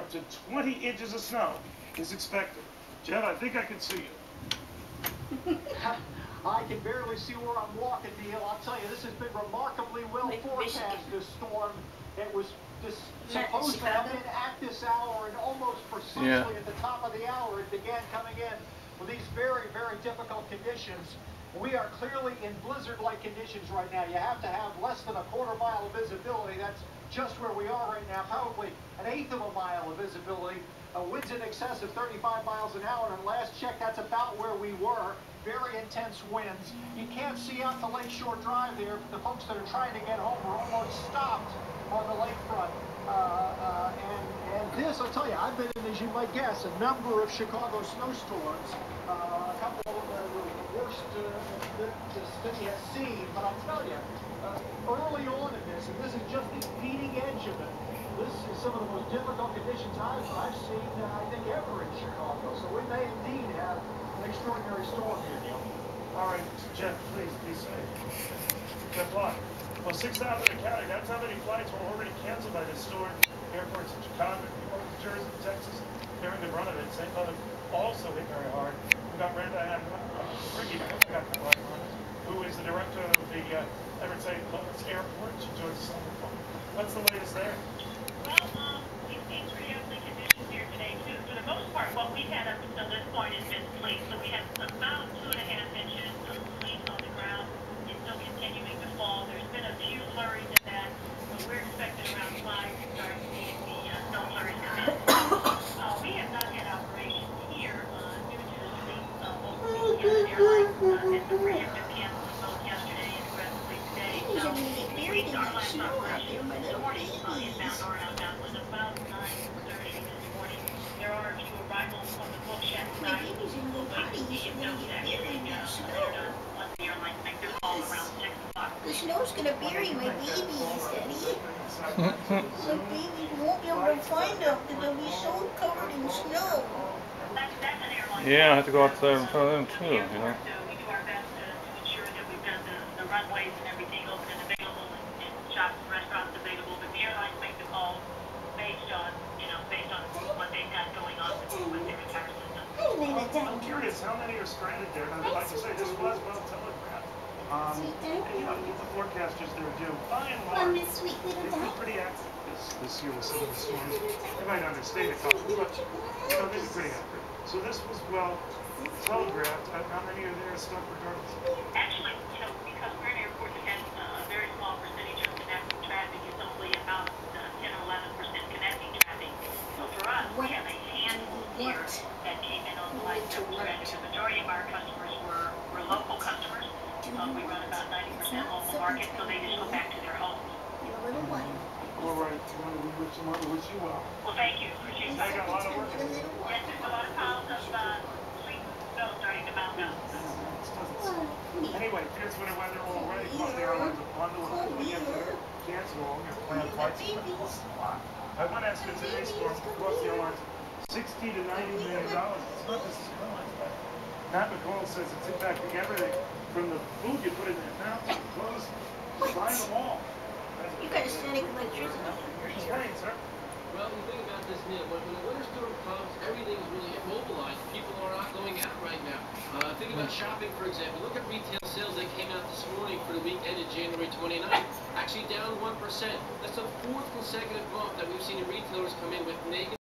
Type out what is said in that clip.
up to 20 inches of snow is expected. Jeff, I think I can see you. I can barely see where I'm walking, Neil. I'll tell you, this has been remarkably well forecast, this storm. It was supposed to have been at this hour, and almost precisely at the top of the hour, it began coming in with these very, very difficult conditions. We are clearly in blizzard-like conditions right now. You have to have less than a quarter mile of visibility. That's just where we are right now, probably an eighth of a mile of visibility. Winds in excess of 35 miles an hour, and last check, that's about where we were. Very intense winds. You can't see out the Lakeshore Drive there. The folks that are trying to get home are almost stopped on the lakefront. And this, I'll tell you, I've been in, as you might guess, a number of Chicago snowstorms. A couple of the worst that the city has seen. But I'll tell you, early on in this, and this is just the leading edge of it, this is some of the most difficult conditions I've seen, I think, ever in Chicago. So we may indeed have an extraordinary storm here, Neil. All right, Jeff, please be safe. Jeff Locke. Well, 6,000 in the county, that's how many flights were already canceled by this storm. Airports in Chicago, New Jersey, Texas, bearing the brunt of it. St. Louis also hit very hard. We got Randa and Ricky, who is the director of the Everett St. Louis Airport. She joins us on the phone. What's the latest there? Well, we've seen pretty ugly conditions here today, too. For the most part, what we've had up until this point has been sleet. So we had about 2.5 inches of sleet on the ground. It's still continuing to fall. There's been a few flurries of that, but we're expecting around 5 to start seeing the snow flurries come in. We have not had operations here due to the sleet over the weekend. Airlines did the preemptive canceling both yesterday and aggressively today. So we our last operation this morning inbound or outbound was about 9:30 this morning. There are a few arrivals on the book yet tonight. We'll wait to see if those actually cleared up once the airlines make their call around 6 o'clock. The snow's gonna bury my babies, Daddy. My babies won't be able to find them because they'll be so covered in snow. That's an airline. Yeah, I have to go out there in front of them too, you know. So we do our best to ensure that we've got the runways and everything open and available and shops and restaurants available, but the airlines make the calls based on what they've got going on with their entire system. I'm curious, how many are stranded there? Now, like I say, this was well telegraphed. What the forecasters there do, by and large, they've been pretty active this year with some of the storms. They might understate a couple, but they've been pretty active. So this was well telegraphed. How many are there stuck regardless? Actually, because we're an airport that has a very small percentage of connecting traffic, it's only about 10 or 11% connecting traffic. So for us, we have a handful here that came in on the line that were stranded. The majority of our customers were local customers. We run about 90% local market, so they just go back to their homes. All right, we wish you well. Well, thank you. Appreciate I got a lot of work. Yes, there's a lot of piles of sleet and snow starting to mount up. Anyway, here's winter weather already. Plus the airlines are on the line. We have to cancel all your planned flights. I want to ask you, today's storm cost the airlines $60 to $90 million. It's not just the airlines, but Matt McCall says it's impacting everything from the food you put in your mouth to the clothes, buying them all. You got a static electricity. Explain, sir. Well, the thing about this, Neil, when the winter storm comes, everything's really immobilized. People are not going out right now. Think about shopping, for example. Look at retail sales that came out this morning for the week ended January 29th. Actually down 1%. That's the 4th consecutive month that we've seen retailers come in with negative